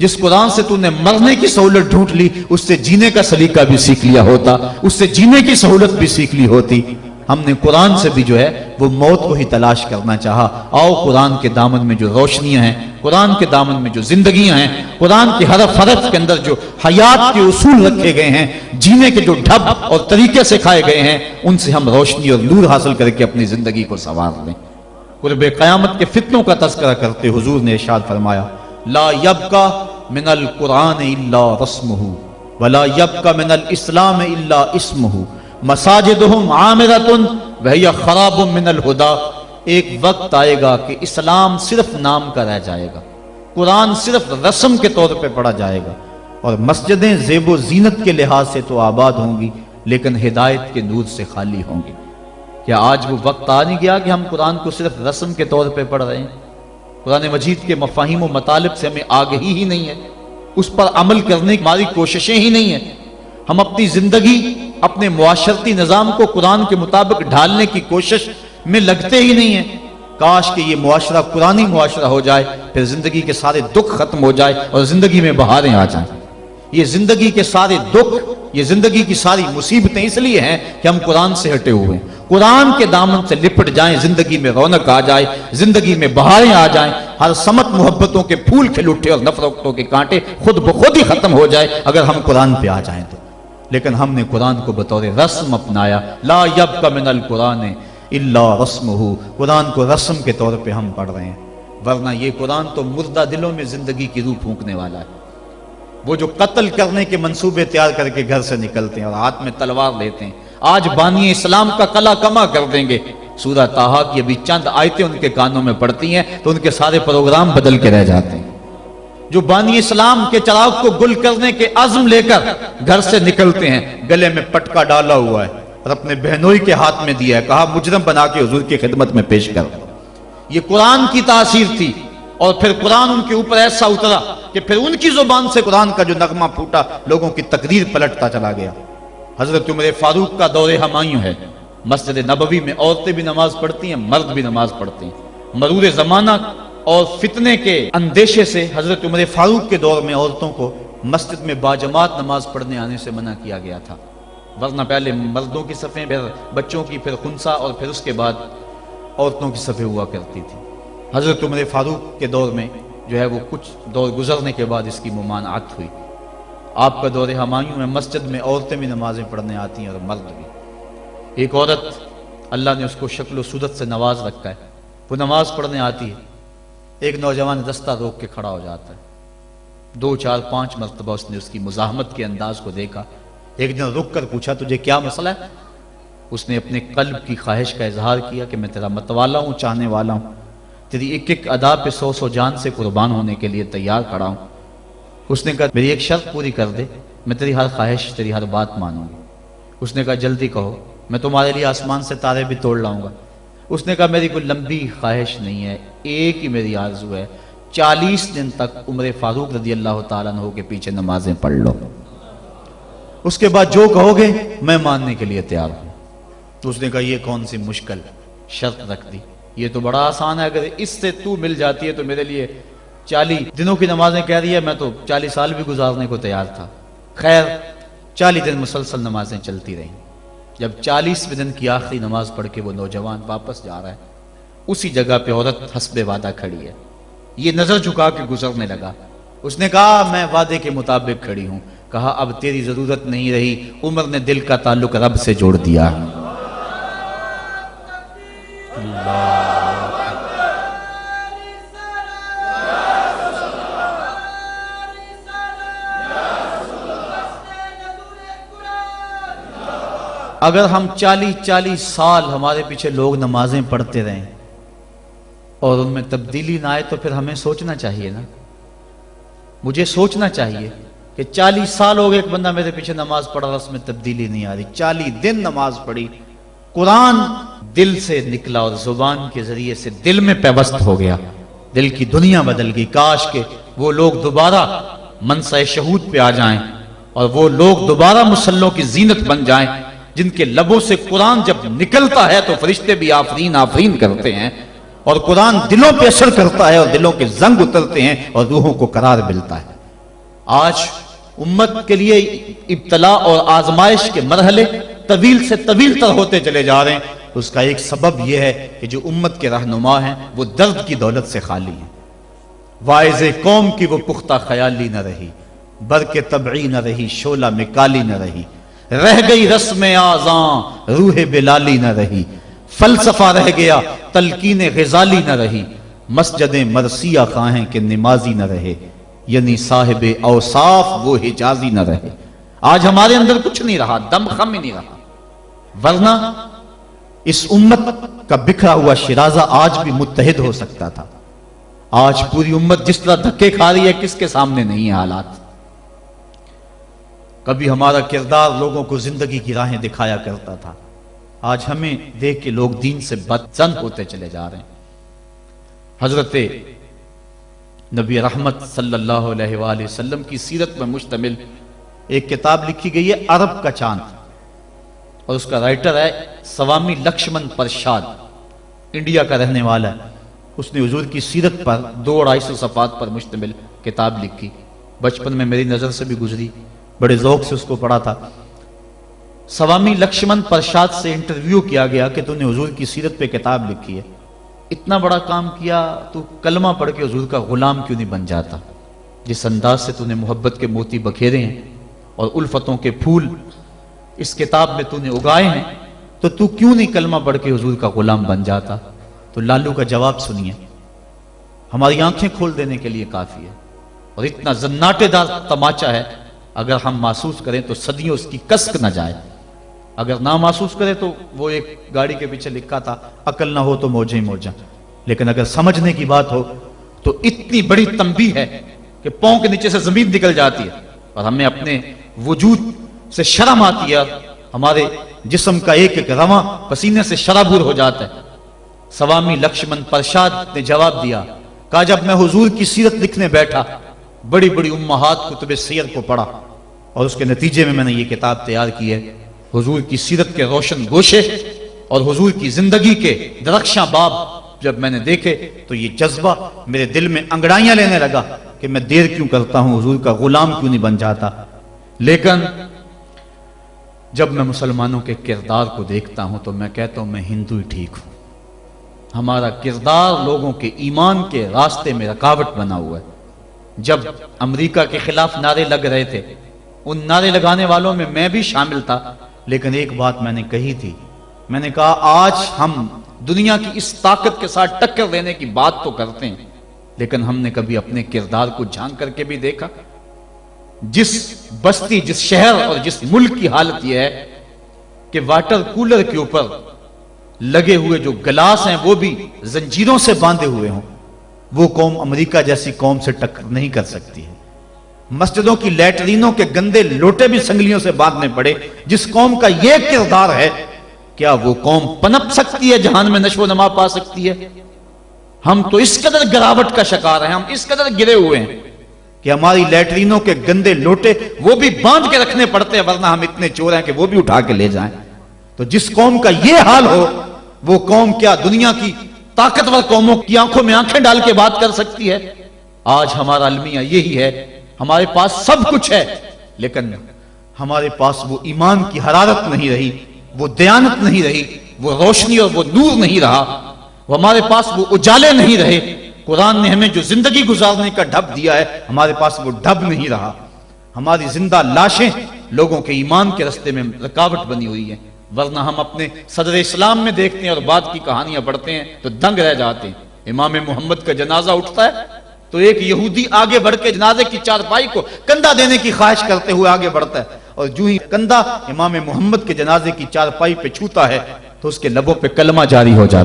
جس قرآن سے تو نے مرنے کی سہولت ڈھونڈ لی، اس سے جینے کا سلیقہ بھی سیکھ لیا ہوتا، اس سے جینے کی سہولت بھی سیکھ لی ہوتی۔ ہم نے قرآن سے بھی جو ہے وہ موت کو ہی تلاش کرنا چاہا۔ آؤ قرآن کے دامن میں جو روشنیاں ہیں، قرآن کے دامن میں جو زندگیاں ہیں، قرآن کے حرف حرف کے اندر جو حیات کے اصول رکھے گئے ہیں، جینے کے جو ڈھب اور طریقے سکھائے گئے ہیں، ان سے ہم روشنی اور نور حاصل کر کے اپنی زندگی کو سنوار لیں۔ قرب قیامت کے فتنوں کا تذکرہ کرتے حضور نے ارشاد فرمایا، لا یبقى من القرآن الا رسمہ ولا یبقى من الاسلام الا اسمہ مساجدہم عامرۃ وہی خراب من الہدی۔ ایک وقت آئے گا کہ اسلام صرف نام کا رہ جائے گا، قرآن صرف رسم کے طور پہ پڑھا جائے گا، اور مسجدیں زیب و زینت کے لحاظ سے تو آباد ہوں گی لیکن ہدایت کے نور سے خالی ہوں گی۔ کیا آج وہ وقت آ نہیں گیا کہ ہم قرآن کو صرف رسم کے طور پہ پڑھ رہے ہیں؟ قرآن مجید کے مفاہیم و مطالب سے ہمیں آگہی ہی نہیں ہے، اس پر عمل کرنے کی ہماری کوششیں ہی نہیں ہیں۔ ہم اپنی زندگی، اپنے معاشرتی نظام کو قرآن کے مطابق ڈھالنے کی کوشش میں لگتے ہی نہیں ہیں۔ کاش کہ یہ معاشرہ قرآنی معاشرہ ہو جائے، پھر زندگی کے سارے دکھ ختم ہو جائے اور زندگی میں بہاریں آ جائیں۔ یہ زندگی کے سارے دکھ، یہ زندگی کی ساری مصیبتیں اس لیے ہیں کہ ہم قرآن سے ہٹے ہوئے ہیں۔ قرآن کے دامن سے لپٹ جائیں، زندگی میں رونق آ جائے، زندگی میں بہاریں آ جائیں، ہر سمت محبتوں کے پھول کھل اٹھے اور نفرتوں کے کانٹے خود بخود ہی ختم ہو جائے اگر ہم قرآن پہ آ جائیں تو۔ لیکن ہم نے قرآن کو بطور رسم اپنایا، لا یبقى من القرآن الا رسمہ، قرآن کو رسم کے طور پہ ہم پڑھ رہے ہیں، ورنہ یہ قرآن تو مردہ دلوں میں زندگی کی روح پھونکنے والا ہے۔ وہ جو قتل کرنے کے منصوبے تیار کر کے گھر سے نکلتے ہیں اور ہاتھ میں تلوار لیتے ہیں، آج بانی اسلام کا قلعہ کما کر دیں گے۔ سورہ طٰہٰ کی ابھی چند آیتیں ان کے کانوں میں پڑتی ہیں تو ان کے سارے پروگرام بدل کے رہ جاتے ہیں۔ جو بانی اسلام کے چراغ کو گل کرنے کے عزم لے کر گھر سے نکلتے ہیں، گلے میں پٹکا ڈالا ہوا ہے اور اپنے بہنوئی کے ہاتھ میں دیا ہے، کہا مجرم بنا کے حضور کی خدمت میں پیش کر۔ یہ قرآن کی تاثیر تھی، اور پھر قرآن ان کے اوپر ایسا اترا کہ پھر ان کی زبان سے قرآن کا جو نغمہ پھوٹا، لوگوں کی تقریر پلٹتا چلا گیا۔ حضرت عمر فاروق کا دور ہمایوں ہے، مسجد نبوی میں عورتیں بھی نماز پڑھتی ہیں، مرد بھی نماز پڑھتے ہیں۔ مرور زمانہ اور فتنے کے اندیشے سے حضرت عمر فاروق کے دور میں عورتوں کو مسجد میں باجماعت نماز پڑھنے آنے سے منع کیا گیا تھا، ورنہ پہلے مردوں کی صفیں، پھر بچوں کی، پھر خنسا، اور پھر اس کے بعد عورتوں کی صفیں ہوا کرتی تھی۔ حضرت عمر فاروق کے دور میں جو ہے وہ کچھ دور گزرنے کے بعد اس کی ممانعت ہوئی۔ آپ کا دور ہمایوں میں مسجد میں عورتیں بھی نمازیں پڑھنے آتی ہیں اور مرد بھی۔ ایک عورت، اللہ نے اس کو شکل و صورت سے نواز رکھا ہے، وہ نماز پڑھنے آتی ہے، ایک نوجوان رستہ روک کے کھڑا ہو جاتا ہے، 2 4 5 مرتبہ اس نے اس کی مزاحمت کے انداز کو دیکھا۔ ایک دن رک کر پوچھا تجھے کیا مسئلہ ہے؟ اس نے اپنے قلب کی خواہش کا اظہار کیا کہ میں تیرا متوالا ہوں، چاہنے والا ہوں، تیری ایک ایک ادا پہ 100 جان سے قربان ہونے کے لیے تیار کھڑا ہوں۔ اس نے کہا میری ایک شرط پوری کر دے، میں تیری ہر خواہش، تیری ہر بات مانوں گی۔ اس نے کہا جلدی کہو، میں تمہارے لیے آسمان سے تارے بھی توڑ لاؤں گا۔ اس نے کہا میری کوئی لمبی خواہش نہیں ہے، ایک ہی میری آرزو ہے، 40 دن تک عمر فاروق رضی اللہ تعالیٰ عنہ کے پیچھے نمازیں پڑھ لو، اس کے بعد جو کہو گے میں ماننے کے لیے تیار ہوں۔ تو اس نے کہا یہ کون سی مشکل شرط رکھ دی، یہ تو بڑا آسان ہے، اگر اس سے تو مل جاتی ہے تو میرے لیے 40 دنوں کی نمازیں کہہ رہی ہے، میں تو 40 سال بھی گزارنے کو تیار تھا۔ خیر 40 دن مسلسل نمازیں چلتی رہیں۔ جب 40ویں دن کی آخری نماز پڑھ کے وہ نوجوان واپس جا رہا ہے، اسی جگہ پہ عورت حسب وعدہ کھڑی ہے، یہ نظر جھکا کے گزرنے لگا۔ اس نے کہا میں وعدے کے مطابق کھڑی ہوں۔ کہا اب تیری ضرورت نہیں رہی، عمر نے دل کا تعلق رب سے جوڑ دیا۔ اگر ہم 40 سال ہمارے پیچھے لوگ نمازیں پڑھتے رہیں اور ان میں تبدیلی نہ آئے تو پھر ہمیں سوچنا چاہیے نا، مجھے سوچنا چاہیے کہ 40 سال ہو گئے ایک بندہ میرے پیچھے نماز پڑھ رہا، اس میں تبدیلی نہیں آ رہی۔ 40 دن نماز پڑھی، قرآن دل سے نکلا اور زبان کے ذریعے سے دل میں پیوست ہو گیا، دل کی دنیا بدل گئی۔ کاش کہ وہ لوگ دوبارہ منصہ شہود پہ آ جائیں اور وہ لوگ دوبارہ مصلوں کی زینت بن جائیں، جن کے لبوں سے قرآن جب نکلتا ہے تو فرشتے بھی آفرین آفرین کرتے ہیں، اور قرآن دلوں پہ اثر کرتا ہے اور دلوں کے زنگ اترتے ہیں اور روحوں کو قرار ملتا ہے۔ آج امت کے لیے ابتلا اور آزمائش کے مرحلے طویل سے طویل تر ہوتے چلے جا رہے ہیں. اس کا ایک سبب یہ ہے کہ جو امت کے رہنما ہیں وہ درد کی دولت سے خالی ہیں. واعظ قوم کی وہ پختہ خیالی نہ رہی، برق طبعی نہ رہی، شعلہ میں کالی نہ رہی، رہ گئی رسم آذاں روح بلالی نہ رہی، فلسفہ رہ گیا تلقین غزالی نہ رہی، مسجد مرثیہ خواہیں کہ نمازی نہ رہے، یعنی صاحب اوصاف وہ حجازی نہ رہے. آج ہمارے اندر کچھ نہیں رہا، دم خم ہی نہیں رہا. ورنہ اس امت کا بکھرا ہوا شرازہ آج بھی متحد ہو سکتا تھا. آج پوری امت جس طرح دھکے کھا رہی ہے، کس کے سامنے نہیں ہے حالات. کبھی ہمارا کردار لوگوں کو زندگی کی راہیں دکھایا کرتا تھا، آج ہمیں دیکھ کے لوگ دین سے بدزن ہوتے چلے جا رہے ہیں. حضرت نبی رحمت صلی اللہ علیہ وآلہ وسلم کی سیرت میں مشتمل ایک کتاب لکھی گئی ہے، عرب کا چاند، اور اس کا رائٹر ہے سوامی لکشمن پرشاد، انڈیا کا رہنے والا ہے. اس نے حضور کی سیرت پر 200-250 صفحات پر مشتمل کتاب لکھی. بچپن میں میری نظر سے بھی گزری، بڑے ذوق سے اس کو پڑھا تھا. سوامی لکشمن پرشاد سے انٹرویو کیا گیا کہ تو نے حضور کی سیرت پہ کتاب لکھی ہے، اتنا بڑا کام کیا، تو کلمہ پڑھ کے حضور کا غلام کیوں نہیں بن جاتا؟ جس انداز سے تو نے محبت کے موتی بکھیرے ہیں اور الفتوں کے پھول اس کتاب میں تو نے اگائے ہیں، تو کیوں نہیں کلمہ پڑھ کے حضور کا غلام بن جاتا؟ تو لالو کا جواب سنیے، ہماری آنکھیں کھول دینے کے لیے کافی ہے. اور اتنا زناٹے دار تماچا ہے، اگر ہم محسوس کریں تو صدیوں اس کی کسک نہ جائے. اگر نہ محسوس کریں تو وہ ایک گاڑی کے پیچھے لکھا تھا، عقل نہ ہو تو موجیں ہی موجاں. لیکن اگر سمجھنے کی بات ہو تو اتنی بڑی تنبیہ ہے کہ پاؤں کے نیچے سے زمین نکل جاتی ہے اور ہمیں اپنے وجود سے شرم آتی ہے. ہمارے جسم کا ایک ایک رواں پسینے سے شرابور ہو جاتا ہے. سوامی لکشمن پرشاد نے جواب دیا، کہا جب میں حضور کی سیرت لکھنے بیٹھا، بڑی بڑی امہات کتب سیر کو پڑھا اور اس کے نتیجے میں میں نے یہ کتاب تیار کی ہے. حضور کی سیرت کے روشن گوشے اور حضور کی زندگی کے درخشاں باب جب میں نے دیکھے تو یہ جذبہ میرے دل میں انگڑائیاں لینے لگا کہ میں دیر کیوں کرتا ہوں، حضور کا غلام کیوں نہیں بن جاتا. لیکن جب میں مسلمانوں کے کردار کو دیکھتا ہوں تو میں کہتا ہوں میں ہندو ہی ٹھیک ہوں. ہمارا کردار لوگوں کے ایمان کے راستے میں رکاوٹ بنا ہوا ہے. جب امریکہ کے خلاف نعرے لگ رہے تھے، ان نعرے لگانے والوں میں میں بھی شامل تھا، لیکن ایک بات میں نے کہی تھی، میں نے کہا آج ہم دنیا کی اس طاقت کے ساتھ ٹکر دینے کی بات تو کرتے ہیں، لیکن ہم نے کبھی اپنے کردار کو جھانک کر کے بھی دیکھا؟ جس بستی، جس شہر اور جس ملک کی حالت یہ ہے کہ واٹر کولر کے اوپر لگے ہوئے جو گلاس ہیں وہ بھی زنجیروں سے باندھے ہوئے ہوں، وہ قوم امریکہ جیسی قوم سے ٹکر نہیں کر سکتی ہے. مسجدوں کی لیٹرینوں کے گندے لوٹے بھی سنگلیوں سے باندھنے پڑے. جس قوم کا یہ کردار ہے، کیا وہ قوم پنپ سکتی ہے، جہان میں نشو و نما پا سکتی ہے؟ ہم تو اس قدر گراوٹ کا شکار ہیں، ہم اس قدر گرے ہوئے ہیں کہ ہماری لیٹرینوں کے گندے لوٹے وہ بھی باندھ کے رکھنے پڑتے ہیں، ورنہ ہم اتنے چور ہیں کہ وہ بھی اٹھا کے لے جائیں. تو جس قوم کا یہ حال ہو، وہ قوم کیا دنیا کی طاقتور قوموں کی آنکھوں میں آنکھیں ڈال کے بات کر سکتی ہے؟ آج ہمارا المیہ یہی ہے، ہمارے پاس سب کچھ ہے، لیکن ہمارے پاس وہ ایمان کی حرارت نہیں رہی، وہ دیانت نہیں رہی، وہ روشنی اور وہ نور نہیں رہا، وہ ہمارے پاس وہ اجالے نہیں رہے. قرآن نے ہمیں جو زندگی گزارنے کا ڈھب دیا ہے، ہمارے پاس وہ ڈھب نہیں رہا. ہماری زندہ لاشیں لوگوں کے ایمان کے رستے میں رکاوٹ بنی ہوئی ہیں. ورنہ ہم اپنے صدر اسلام میں دیکھتے ہیں اور بعد کی کہانیاں پڑھتے ہیں تو دنگ رہ جاتے ہیں. امام محمد کا جنازہ اٹھتا ہے تو ایک یہودی آگے بڑھ کے جنازے کی چارپائی کو کندھا دینے کی خواہش کرتے ہوئے آگے بڑھتا ہے، اور جو ہی کندھا امام محمد کے جنازے کی چارپائی پہ چھوتا ہے تو اس کے لبوں پہ کلمہ جاری ہو جاتا ہے.